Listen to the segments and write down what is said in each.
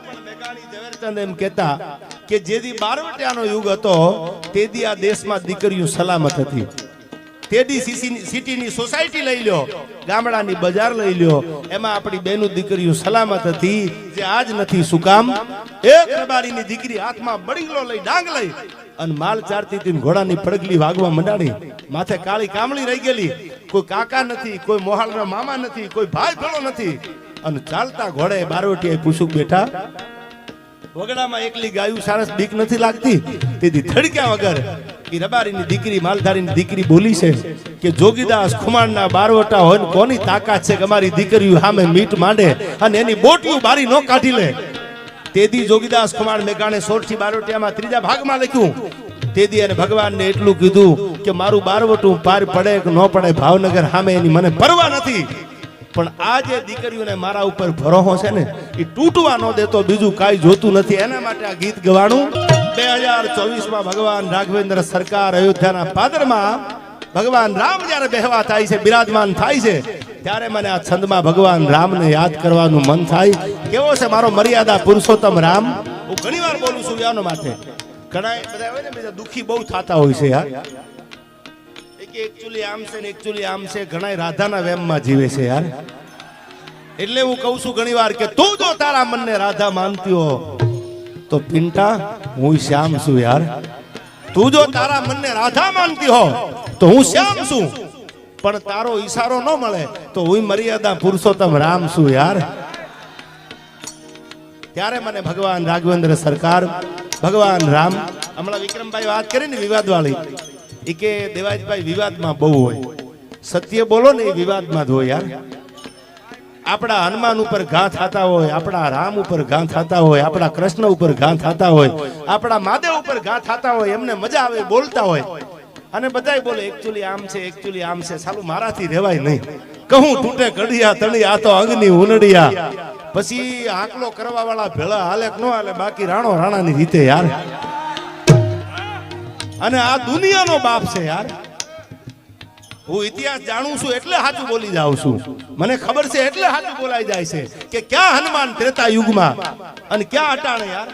પણ મેઘાણી ઝવેરચંદ એમ કહેતા કે જેદી બારવટિયાનો યુગ હતો તેદી આ દેશમાં દીકરીઓ સલામત હતી. તેદી સિટીની સોસાયટી લઈ લ્યો, ગામડાની બજાર લઈ લ્યો, એમાં આપણી બેનું દીકરીઓ સલામત હતી. જે આજ નથી. શું કામ? એક રબારીની દીકરી હાથમાં બળીલો લઈ, ડાંગ લઈ અને માલ ચારતી હતી, ઘોડાની પડગલી વાગવા મંડાણી, માથે કાળી કામળી રહી ગયેલી, કોઈ કાકા નથી, કોઈ મોહાલના મામા નથી, કોઈ ભાઈ ભેળો નથી, અને ચાલતા ઘોડે બારવટીએ પૂછું બેઠા વગડામાં એકલી ગાયું સારસ બીક નથી લાગતી? તેથી થડક્યા વગર એ રબારીની દીકરી, માલધારીની દીકરી બોલી છે કે જોગીદાસ ખુમાણના બારવટા હોય ને કોની તાકાત છે કે અમારી દીકરીઓ સામે મીટ માંડે અને એની બોટીઓ બારી ન કાઢી લે. તેથી જોગીદાસ ખુમાણ મેઘાણે સોરઠી બારવટિયામાં ત્રીજા ભાગમાં લખ્યું. તેથી એને ભગવાનને એટલું કીધું કે મારું બારવટું પાર પડે કે ન પડે ભાવનગર સામે એની મને પરવા નથી, પણ આ જે દીકરીઓને મારા ઉપર ભરોસો છે ને એ તૂટવા ન દેતો, બીજું કાંઈ જોતું નથી. એના માટે આ ગીત ગવાણું. 2024માં ભગવાન રાઘવેન્દ્ર સરકાર અયોધ્યાના પાદરમાં ભગવાન રામ જ્યારે બેહવા થાય છે, બિરાજમાન થાય છે, ત્યારે મને આ છંદમાં ભગવાન રામને યાદ કરવાનું મન થાય. કેવો છે મારો મર્યાદા પુરુષોત્તમ રામ? હું ઘણી વાર બોલું છું એનો માટે. ઘણા બધા હોય ને બીજા દુખી બહુ થતા હોય છે યાર, એકચ્યુઅલી આમ છે ને એકચ્યુઅલી આમ છે. ઘણા રાધાના વેમમાં જીવે છે યાર. એટલે હું કહું છું ઘણી વાર કે તું જો તારા મનને રાધા માનતી હો તો પિંટા હું શ્યામ છું યાર. તું જો તારા મનને રાધા માનતી હો તો હું શ્યામ છું, પણ તારો ઈશારો ન મળે તો હું મર્યાદા પુરુષોત્તમ રામ છું યાર. ત્યારે મને ભગવાન રાઘવેન્દ્ર સરકાર, ભગવાન રામ, હમણાં વિક્રમભાઈ વાત કરી ને વિવાદ વાળી, એ કે દેવાજભાઈ વિવાદમાં બહુ હોય, સત્ય બોલો ને એ વિવાદમાં જ હોય યાર. આપણા હનુમાન ઉપર ઘા થતા હોય, આપણા રામ ઉપર ઘા થતા હોય, આપણા કૃષ્ણ ઉપર ઘા થતા હોય, આપણા મહાદેવ ઉપર ઘા થતા હોય, એમને મજા આવે બોલતા હોય, અને બધાય બોલે એકચ્યુઅલી આમ છે, એકચ્યુઅલી આમ છે. સાલું મારાથી રહેવાય નહીં. કહું તૂટે કડિયા તળી, આ તો અંગની ઉનડિયા. પછી આંકલો કરવા વાળા ભેળા હાલે કે ન હાલે, બાકી રાણો રાણાની રીતે યાર. અને આ દુનિયાનો બાપ છે યાર. હું ઇતિહાસ જાણું છું એટલે સાચું બોલી જાઉં છું. મને ખબર છે એટલે સાચું બોલાઈ જાય છે કે ક્યાં હનુમાન ત્રેતા યુગમાં અને ક્યાં અટાણે યાર.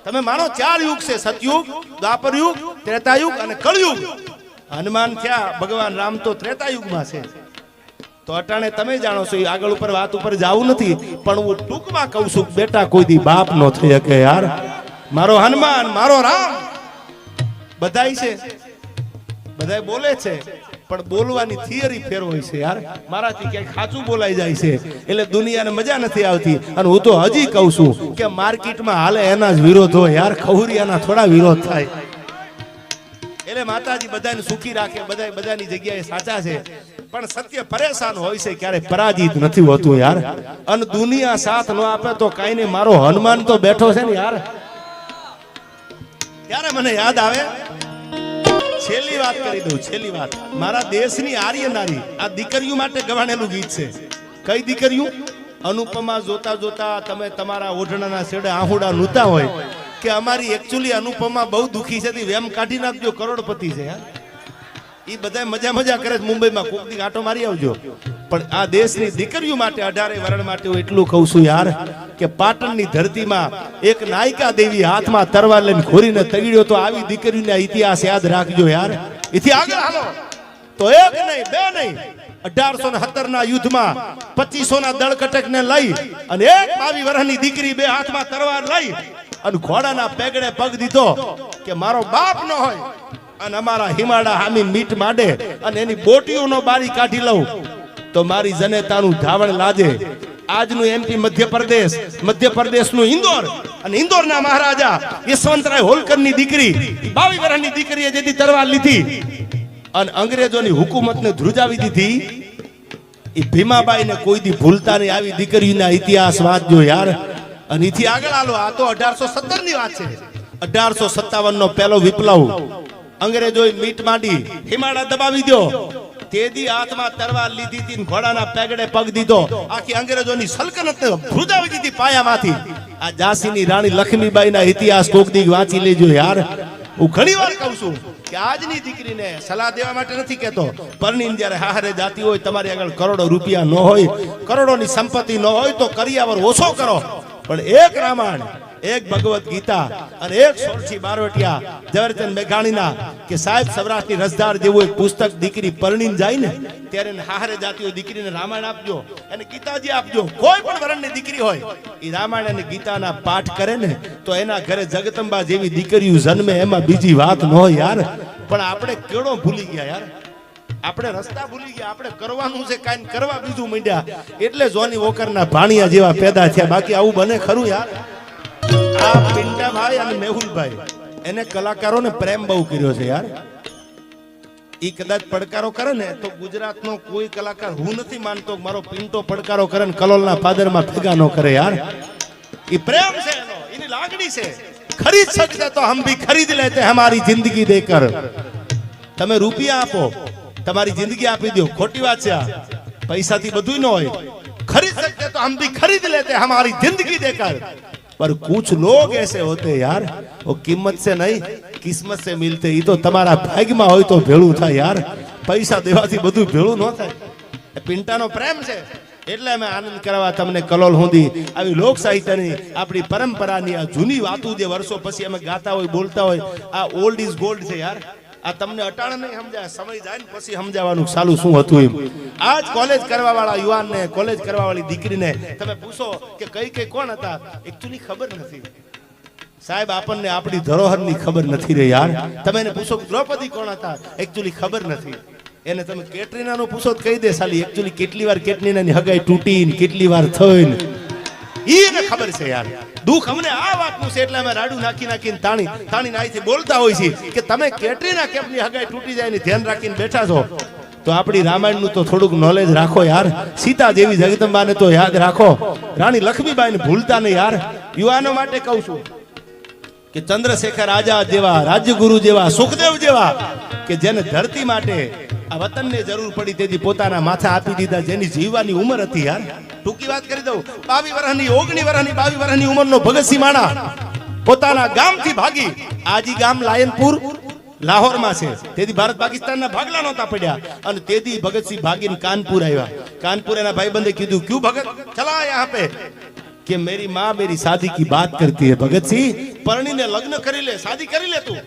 તમે માનો 4 યુગ છે, સતયુગ, દ્વાપર યુગ, ત્રેતા યુગ અને કળયુગ. હનુમાન ક્યાં? ભગવાન રામ તો ત્રેતા યુગમાં છે. તો અટાણે તમે જાણો છો. આગળ ઉપર વાત ઉપર જાવું નથી, પણ હું ટૂંકમાં કહું છું બેટા કોઈ દી બાપ નો થઈ શકે યાર. મારો હનુમાન, મારો રામ બધાય છે, બધાય બોલે છે, પણ બોલવાની થિયરી ફેર હોય છે યાર. મારાથી ક્યાંક સાચું બોલાઈ જાય છે એટલે દુનિયાને મજા નથી આવતી. અને હું તો હજી કહું છું કે માર્કેટમાં હાલે એના જ વિરોધ હોય યાર, ખહુરિયાના થોડા વિરોધ થાય. એટલે માતાજી બધાને સુખી રાખે, બધા બધાની જગ્યાએ સાચા છે, પણ સત્ય પરેશાન હોય છે, ક્યારે પરાજિત નથી હોતું યાર. અને દુનિયા સાથ ન આપે તો કાઈ નહીં, મારો હનુમાન તો બેઠો છે ને યાર. ત્યારે મને યાદ આવે, છેલ્લી વાત કરી દઉં, છેલ્લી વાત. મારા દેશની આર્ય નારી, આ દીકરીઓ માટે ગવાણેલું ગીત છે. કઈ દીકરીઓ? અનુપમા જોતા જોતા તમે તમારા ઓઢણાના છેડે આહુડા નૂતા હોય કે અમારી એકચ્યુઅલી અનુપમા બહુ દુખી છે, વેમ કાઢી નાખજો, કરોડપતિ છે યાર. એ બધા મજા મજા કરે છે મુંબઈમાં, કોક દી આટો મારી આવજો. પણ આ દેશની દીકરીઓ માટે, 18 વરણ માટે હું એટલું કહું છું યાર કે પાટણની ધરતીમાં એક નાયિકા દેવી હાથમાં તરવાર લઈને ઘોરીને તગડ્યો તો આવી દીકરીઓના ઇતિહાસ યાદ રાખજો યાર. એથી આગળ હાલો તો એક નહીં, બે નહીં, 1870 ના યુદ્ધમાં 2500 ના દળકટકને લઈ અને એક 22 વર્ષની દીકરી બે હાથમાં તરવાર લઈ અને ઘોડાના પેગડે પગ દીધો કે મારો બાપ ન હોય અને અમારા હિમાડા હામી મીટ માંડે અને એની બોટીઓનો બારી કાઢી લઉં તો મારી જનેતાનું ધાવણ લાજે. આજનું એમપી મધ્યપ્રદેશ, મધ્યપ્રદેશનું ઇન્દોર અને ઇન્દોરના મહારાજા યશવંતરાય હોલકરની દીકરી, 22 વર્ષની દીકરીએ જેથી તરવાર લીધી અને અંગ્રેજોની હુકુમતને ધ્રુજાવી દીધી. એ ભીમાબાઈને કોઈ દી ભૂલતા નહીં. આવી દીકરીના ઇતિહાસ વાંચજો યાર. અને એથી આગળ હાલો, આ તો 1817 ની વાત છે. 1857 નો પહેલો વિપ્લવ, અંગ્રેજોએ મીટ માંડી, હિમાડા દબાવી દો. તેદી હાથમાં તરવાર લીધી હતી, ઘોડાના પેગડે પગ દીધો, આખી અંગ્રેજોની સલ્તનતને ધ્રુજાવી દીધી પાયામાંથી. આ ઝાંસીની રાણી લક્ષ્મીબાઈના ઇતિહાસ કોક દી વાંચી લેજો યાર. હું ઘણી વાર કહું છું કે આજની દીકરીને સલાહ દેવા માટે નથી કહેતો, પરણીને જ્યારે હારે જાતી હોય, તમારી આગળ કરોડો રૂપિયા ન હોય, કરોડોની સંપત્તિ ન હોય તો કરિયાવર ઓછો કરો. પણ એક રામાયણ, એક ભગવત ગીતા અને એક સોરઠી બારવટિયા ઝવેરચંદ મેઘાણીના કે સાહેબ સૌરાષ્ટ્રની રસધાર જેવું એક પુસ્તક દીકરી પરણીને જાય ને ત્યારે એને હારે જાતી હોય દીકરીને રામાયણ આપજો અને ગીતાજી આપજો. કોઈ પણ વરણની દીકરી હોય એ રામાયણ અને ગીતાના પાઠ કરે ને તો એના ઘરે જગદંબા જેવી દીકરીઓ જન્મે, એમાં બીજી વાત ન હોય યાર. પણ આપણે કેળો ભૂલી ગયા યાર, આપણે રસ્તા ભૂલી ગયા, આપણે કરવાનું છે કાંઈ કરવા બીજું માંડ્યા, એટલે જોની વોકરના ભાણિયા જેવા પેદા થયા. બાકી આવું બને ખરું યાર? આ પિંટાભાઈ અને મેહુલભાઈ એને કલાકારોને પ્રેમ બહુ કર્યો છે યાર. ઈ કદાચ પડકારો કરે ને તો ગુજરાતનો કોઈ કલાકાર હું નથી માનતો મારો પિંટો પડકારો કરે ને કલોલના પાદરમાં ભેગા ન કરે યાર. ઈ પ્રેમ છે એનો, એની લાગણી છે. ખરીદ શકતે તો હમ ભી ખરીદ લેતે હમારી જિંદગી દેકર. તમે રૂપિયા આપો, તમારી જિંદગી આપી દો, ખોટી વાત છે આ. પૈસાથી બધું ન હોય. खरीद सकते तो हम भी खरीद लेते हमारी जिंदगी देकर, पर कुछ लोग ऐसे होते यार वो कीमत से नहीं किस्मत से मिलते. ये तो તમારા ભાગ્યમાં હોય તો ભેળું થાય યાર, પૈસા દેવાથી બધું ભેળું ન થાય. પિંટાનો પ્રેમ છે એટલે અમે આનંદ કરવા તમને કલોલ સુધી આવી લોક સાહિત્યની આપણી પરંપરાની આ જૂની વાતો જે વર્ષો પછી અમે ગાતા હોય બોલતા હોય, આ ઓલ્ડ ઇઝ ગોલ્ડ છે યાર. આ તમને અટાણે નહીં સમજાય, સમય જાય ને પછી સમજાવવાનું સાલું શું હતું એમ. આજ કોલેજ કરવા વાળા યુવાનને, કોલેજ કરવા વાળી દીકરીને તમે પૂછો કે કઈ કઈ કોણ હતા, એકચ્યુઅલી ખબર નથી સાહેબ. આપણને આપણી ધરોહરની ખબર નથી રે યાર. તમે એને પૂછો દ્રૌપદી કોણ હતા, એકચ્યુઅલી ખબર નથી. એને તમે કેટરીનાનું પૂછો તો કહી દે સાલી એકચ્યુઅલી કેટલી વાર કેટરીનાની હગાઈ તૂટી ને કેટલી વાર થઈ ને એને ખબર છે યાર. દુઃખ અમને આ વાતનું છે એટલે અમે રાડું નાખી નાખીને તાણી નાઈથી બોલતા હોય છે કે તમે કેટરીના કેમની હગાઈ તૂટી જાય ને ધ્યાન રાખીને બેઠા છો. તો આપણી રામાયણનું તો થોડુંક નોલેજ રાખો યાર. સીતા જેવી જગદંબાને તો યાદ રાખો, રાણી લક્ષ્મીબાઈને ભૂલતા નહીં યાર. યુવાનો માટે કહું છું કે ચંદ્રશેખર આઝાદ જેવા, રાજ્યગુરુ જેવા, સુખદેવ જેવા કે જેને ધરતી માટે આ વતનને જરૂર પડી તેથી પોતાના માથા આપી દીધા, જેની જીવવાની ઉંમર હતી યાર. ટૂંકી વાત કરી દઉં, 22 વર્ષની 19 વર્ષની 22 વર્ષની ઉંમરનો ભગતસિંહ માણા પોતાના ગામથી ભાગી, આજી ગામ લાયનપુર લાહોરમાં છે, તેથી ભારત પાકિસ્તાનના ભાગલા નહોતા પડ્યા અને તેથી ભગતસિંહ ભાગીને કાનપુર આવ્યા. કાનપુર એના ભાઈબંધે કીધું ક્યું ભગત ચલા यहाँ पे कि मेरी माँ मेरी शादी की बात करती है. भगतसिंह પરણીને લગ્ન કરી લે, શાદી કરી લે, તું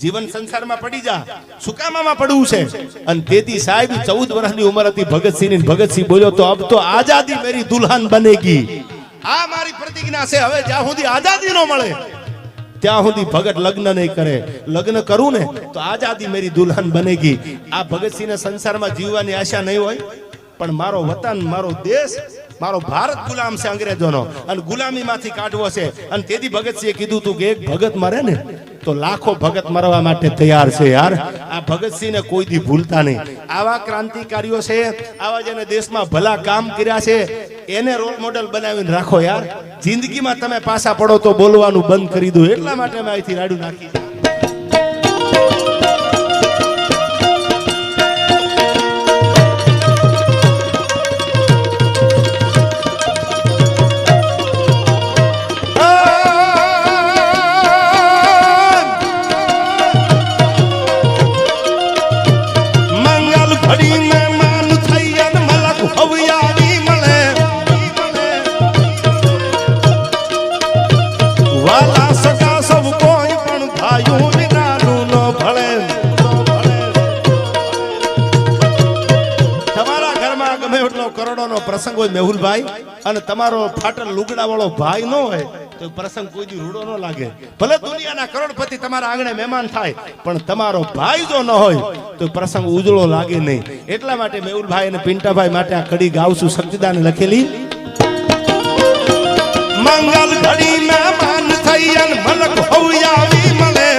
જીવન સંસારમાં પડી જા, સુકામામાં પડવું છે. અને તેથી સાહેબ 14 વર્ષની ઉંમર હતી ભગતસિંહ ની. ભગતસિંહ બોલ્યો તો અબ તો આઝાદી મેરી દુલ્હન બનેગી. આ મારી પ્રતિજ્ઞા છે, હવે જ્યાં સુધી આઝાદી ન મળે ત્યાં સુધી ભગત લગ્ન નહીં કરે. લગ્ન કરું ને તો આઝાદી મેરી દુલ્હન બનેગી. આ ભગતસિંહને સંસારમાં જીવવાની આશા નહીં હોય, પણ મારો વતન, મારો દેશ, મારો ભારત ગુલામ છે અંગ્રેજોનો અને ગુલામીમાંથી કાઢવો છે. અને તેથી ભગતસિંહે કીધું તું કે એક ભગત મરે ને તો લાખો ભગત મરવા માટે તૈયાર છે યાર. આ ભગતસિંહને કોઈ દી ભૂલતા નહીં. આવા ક્રાંતિકારીઓ છે, આવા જેને દેશમાં ભલા કામ કર્યા છે એને રોલ મોડેલ બનાવીને રાખો યાર. જિંદગીમાં તમે પાછા પડો તો બોલવાનું બંધ કરી દો. એટલા માટે મેં અહીંથી રાડું નાખી. પ્રસંગ હોય મેહુલભાઈ અને તમારો ફાટલ લુગડા વાળો ભાઈ ન હોય તો પ્રસંગ કોઈ દી રૂડો ન લાગે. ભલે દુનિયાના કરોડપતિ તમારા આંગણે મહેમાન થાય પણ તમારો ભાઈ જો ન હોય તો પ્રસંગ ઉજળો લાગે નહીં. એટલા માટે મેહુલભાઈ અને પિંટાભાઈ માટે આ કડી ગાવશું. શક્તિદાને લખેલી મંગલ ઘડી મહેમાન થઈ અને મલક હોઈ આવી મળે,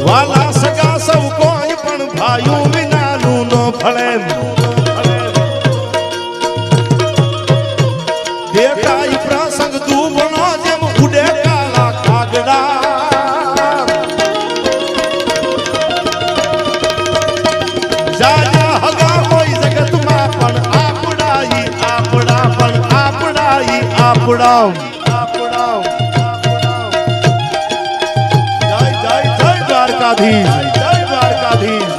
વાલા સગા સૌ કોઈ પણ ભાઈઓ ભલે દેખાય પ્રસંગ દુબળો જેમ ઉડે કાળા કાગડા. જાજા હગા હોય જગતમાં પણ આપડાઈ આપડા પણ આપડાઈ આપડા. જય જય જય દ્વારકાધીશ, જય દ્વારકાધીશ.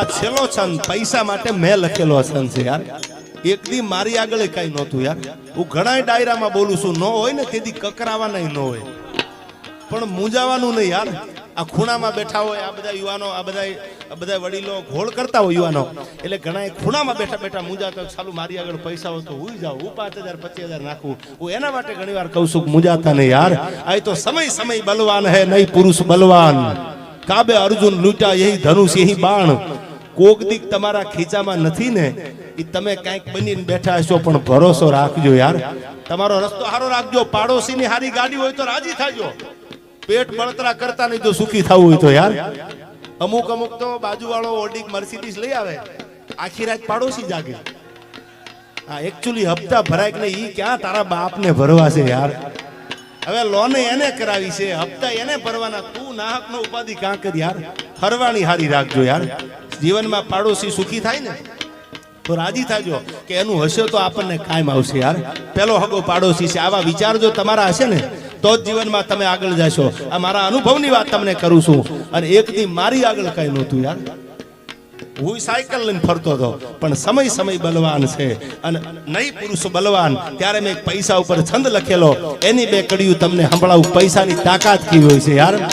આ છેલ્લો છંદ પૈસા માટે મેં લખેલો છંદ છે યાર. એક દી મારી આગળ કઈ નહોતું યાર. હું ઘણા ડાયરામાં બોલું છું, ન હોય ને તેથી કકરાવાના ન હોય, પણ મૂંઝાવાનું નહીં યાર. આ ખૂણામાં બેઠા હોય આ બધા યુવાનો, આ બધા વડીલો ઘોળ કરતા હોય યુવાનો, એટલે ઘણા ખૂણામાં બેઠા બેઠા મૂંઝાતા હોય, ચાલુ મારી આગળ પૈસા હોય તો હું જાઉં, હું 5,000 25,000 નાખું. હું એના માટે ઘણી વાર કહું છું મૂંઝાતા નહીં યાર. આ તો સમય સમય બલવાન હે નહીં પુરુષ બલવાન. કાબે અર્જુન લૂંટા યહી ધનુષ યહી બાણ. કોક દીક તમારા ખીચામાં નથી ને એ તમે કાંઈક બનીને બેઠા હશો, પણ ભરોસો રાખજો યાર. તમારો રસ્તો સારો રાખજો. પાડોશીની હારી ગાડી હોય તો રાજી થાજો. પેટ બળતરા કરતા નહીં જો સુખી થવું હોય તો યાર. અમુક તો બાજુવાળો ઓડી મર્સિડીઝ લઈ આવે, આખી રાત પાડોશી જાગે. હા, એકચ્યુઅલી હપ્તા ભરાય કે નહીં, ઈ ક્યાં તારા બાપને ભરવા છે યાર. હવે લોન એને કરાવી છે, હપ્તા એને ભરવાના. તું નાહક નો ઉપાધિ કાં કર યાર. હરવાણી હારી રાખજો યાર. જીવનમાં પાડોશી સુખી થાય ને તો રાજી થાજો કે એનું હશે તો આપણને કાયમ આવશે યાર. પેલો હગો પાડોશી છે. આવા વિચાર જો તમારા હશે ને તો જ જીવનમાં તમે આગળ જશો. આ મારા અનુભવની વાત તમને કરું છું. અને એક દી મારી આગળ કઈ નહોતું યાર. હું સાયકલ લઈને ફરતો હતો, પણ સમય સમય બલવાન છે અને નહીં પુરુષ બલવાન. ત્યારે મેં પૈસા ઉપર છંદ લખેલો, એની બે કડીયું તમને સંભળાવું. પૈસાની તાકાત કેવી હોય છે યાર.